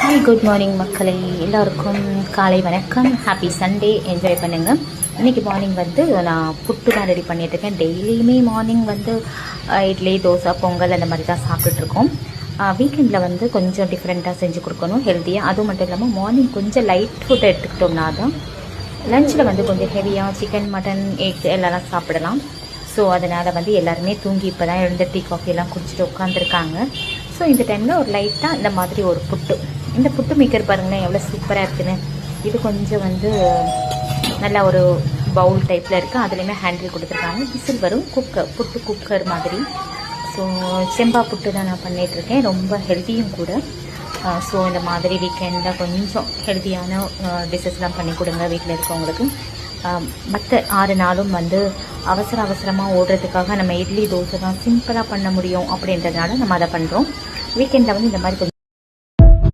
Hi, good morning மக்களே. எல்லோருக்கும் காலை வணக்கம். Happy Sunday. என்ஜாய் பண்ணுங்கள். இன்றைக்கி மார்னிங் வந்து நான் புட்டு தான் ரெடி பண்ணிகிட்ருக்கேன். டெய்லியுமே மார்னிங் வந்து இட்லி, தோசை, பொங்கல் அந்த மாதிரி தான் சாப்பிட்டுட்ருக்கோம். வீக்கெண்டில் வந்து கொஞ்சம் டிஃப்ரெண்ட்டாக செஞ்சு கொடுக்கணும், ஹெல்த்தியாக. அதுவும் மட்டும் இல்லாமல் மார்னிங் கொஞ்சம் லைட் ஃபுட் எடுத்துக்கிட்டோம்னா தான் லஞ்சில் வந்து கொஞ்சம் ஹெவியாக சிக்கன், மட்டன், எக்ஸ் எல்லாம் சாப்பிடலாம். ஸோ அதனால் வந்து எல்லாருமே தூங்கி இப்போ தான் எழுந்து டீ காஃபியெல்லாம் குடிச்சிட்டு உட்காந்துருக்காங்க. ஸோ இந்த டைமில் ஒரு லைட்டாக இந்த மாதிரி ஒரு புட்டு, இந்த புட்டு மேக்கர் பாருங்களேன் எவ்வளோ சூப்பராக இருக்குதுன்னு. இது கொஞ்சம் வந்து நல்லா ஒரு பவுல் டைப்பில் இருக்குது. அதுலேயுமே ஹேண்டில் கொடுத்துருக்காங்க. விசில் வரும். புட்டு குக்கர் மாதிரி. ஸோ செம்பா புட்டு தான் நான் பண்ணிகிட்ருக்கேன். ரொம்ப ஹெல்த்தியும் கூட. ஸோ இந்த மாதிரி வீக்கெண்டில் கொஞ்சம் ஹெல்த்தியான டிஷ்ஷஸ்லாம் பண்ணி கொடுங்க வீட்டில் இருக்கவங்களுக்கு. மற்ற 6 நாளும் வந்து அவசரமாக ஓடுறதுக்காக நம்ம இட்லி, தோசை தான் சிம்பிளாக பண்ண முடியும் அப்படின்றதுனால நம்ம அதை பண்ணுறோம். வீக்கெண்டில் வந்து இந்த மாதிரி கொஞ்சம்